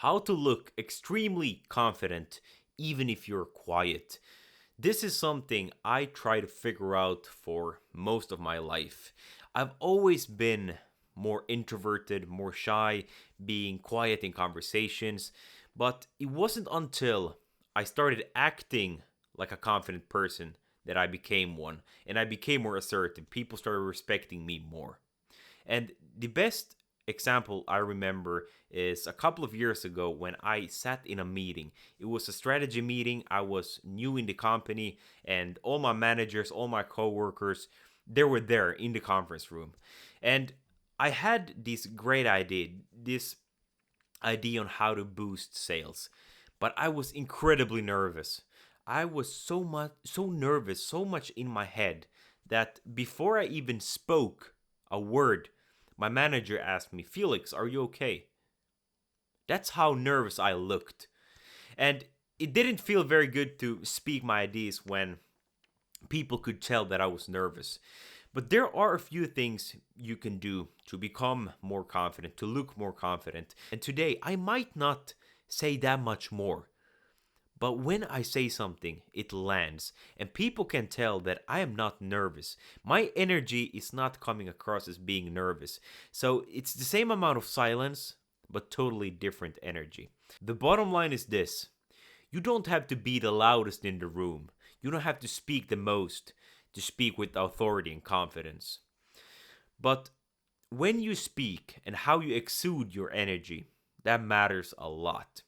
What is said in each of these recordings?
How to look extremely confident even if you're quiet. This is something I try to figure out for most of my life. I've always been more introverted, more shy, being quiet in conversations, but it wasn't until I started acting like a confident person that I became one, and I became more assertive. People started respecting me more. And the best example I remember is a couple of years ago when I sat in a meeting. It was a strategy meeting. I was new in the company, and all my managers, all my coworkers, they were there in the conference room. And I had this idea on how to boost sales. But I was incredibly nervous. I was so nervous, so much in my head that before I even spoke a word, my manager asked me, "Felix, are you okay?" That's how nervous I looked. And it didn't feel very good to speak my ideas when people could tell that I was nervous. But there are a few things you can do to become more confident, to look more confident. And today, I might not say that much more. But when I say something, it lands, and people can tell that I am not nervous. My energy is not coming across as being nervous. So it's the same amount of silence, but totally different energy. The bottom line is this: you don't have to be the loudest in the room, you don't have to speak the most to speak with authority and confidence. But when you speak and how you exude your energy, that matters a lot.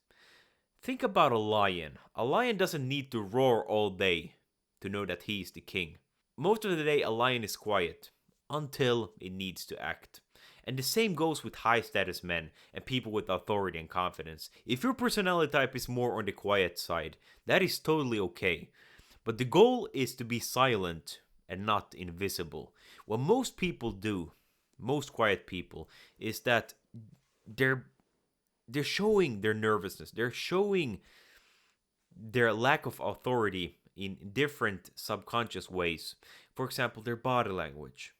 Think about a lion. A lion doesn't need to roar all day to know that he is the king. Most of the day, a lion is quiet until it needs to act. And the same goes with high status men and people with authority and confidence. If your personality type is more on the quiet side, that is totally okay. But the goal is to be silent and not invisible. What most people do, most quiet people, is that they're they're showing their nervousness. They're showing their lack of authority in different subconscious ways. For example, their body language.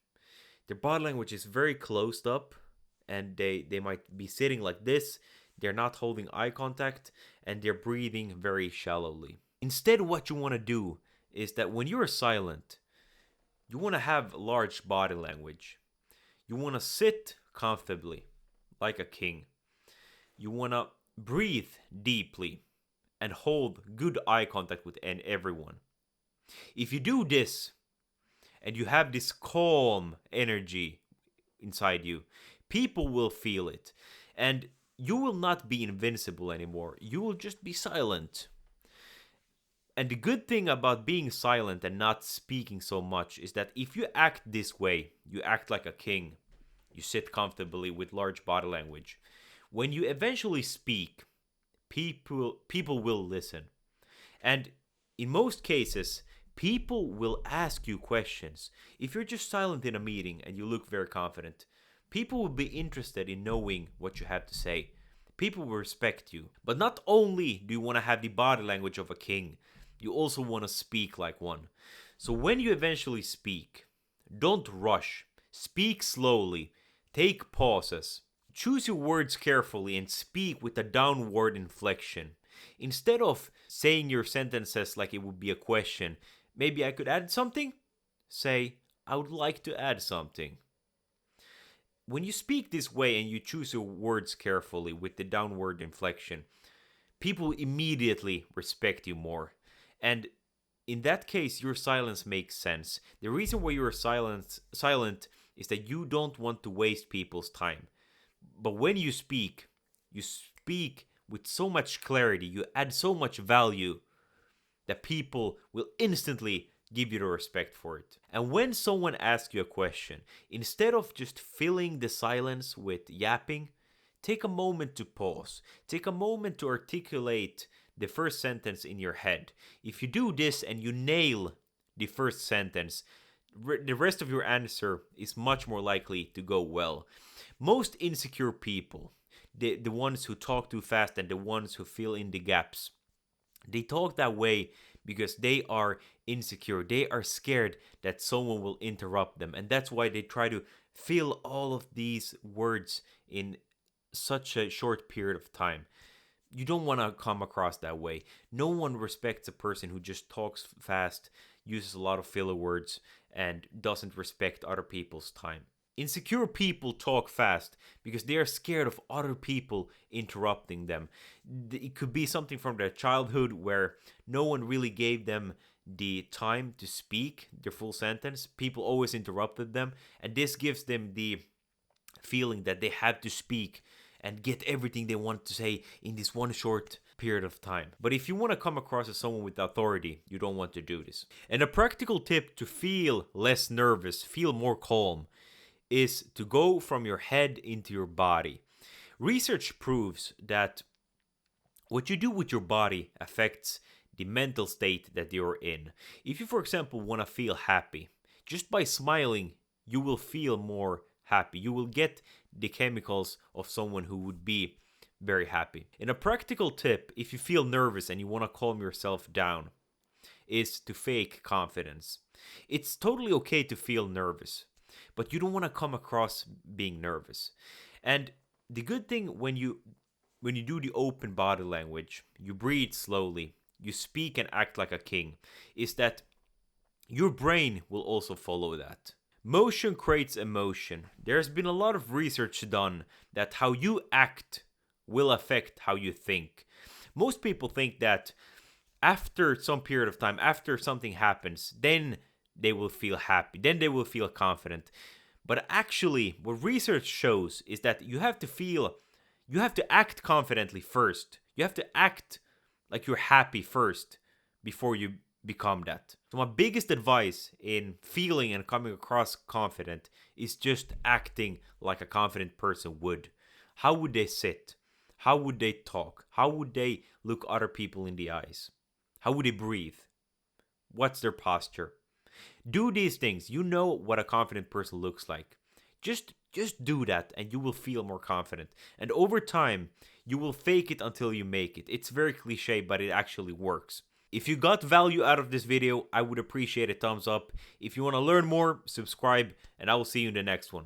Their body language is very closed up, and they might be sitting like this. They're not holding eye contact, and they're breathing very shallowly. Instead, what you want to do is that when you're silent, you want to have large body language. You want to sit comfortably, like a king. You want to breathe deeply and hold good eye contact with everyone. If you do this and you have this calm energy inside you, people will feel it. And you will not be invincible anymore. You will just be silent. And the good thing about being silent and not speaking so much is that if you act this way, you act like a king. You sit comfortably with large body language. When you eventually speak, people will listen. And in most cases, people will ask you questions. If you're just silent in a meeting and you look very confident, people will be interested in knowing what you have to say. People will respect you. But not only do you want to have the body language of a king, you also want to speak like one. So when you eventually speak, don't rush. Speak slowly. Take pauses. Choose your words carefully and speak with a downward inflection. Instead of saying your sentences like it would be a question, maybe I could add something? Say, I would like to add something. When you speak this way and you choose your words carefully with the downward inflection, people immediately respect you more. And in that case, your silence makes sense. The reason why you're silent is that you don't want to waste people's time. But when you speak with so much clarity, you add so much value that people will instantly give you the respect for it. And when someone asks you a question, instead of just filling the silence with yapping, take a moment to pause. Take a moment to articulate the first sentence in your head. If you do this and you nail the first sentence, the rest of your answer is much more likely to go well. Most insecure people, the ones who talk too fast and the ones who fill in the gaps, they talk that way because they are insecure. They are scared that someone will interrupt them. And that's why they try to fill all of these words in such a short period of time. You don't want to come across that way. No one respects a person who just talks fast, uses a lot of filler words, and doesn't respect other people's time. Insecure people talk fast because they are scared of other people interrupting them. It could be something from their childhood where no one really gave them the time to speak their full sentence. People always interrupted them, and this gives them the feeling that they have to speak and get everything they want to say in this one short period of time. But if you want to come across as someone with authority, you don't want to do this. And a practical tip to feel less nervous, feel more calm, is to go from your head into your body. Research proves that what you do with your body affects the mental state that you're in. If you, for example, want to feel happy, just by smiling, you will feel more happy. You will get the chemicals of someone who would be very happy. And a practical tip, if you feel nervous and you want to calm yourself down, is to fake confidence. It's totally okay to feel nervous, but you don't want to come across being nervous. And the good thing when you do the open body language, you breathe slowly, you speak and act like a king, is that your brain will also follow that. Motion creates emotion. There's been a lot of research done that how you act will affect how you think. Most people think that after some period of time, after something happens, then they will feel happy, then they will feel confident. But actually, what research shows is that you have to act confidently first. You have to act like you're happy first before you become that. So my biggest advice in feeling and coming across confident is just acting like a confident person would. How would they sit? How would they talk? How would they look other people in the eyes? How would they breathe? What's their posture? Do these things. You know what a confident person looks like. Just do that and you will feel more confident. And over time, you will fake it until you make it. It's very cliche, but it actually works. If you got value out of this video, I would appreciate a thumbs up. If you want to learn more, subscribe, and I will see you in the next one.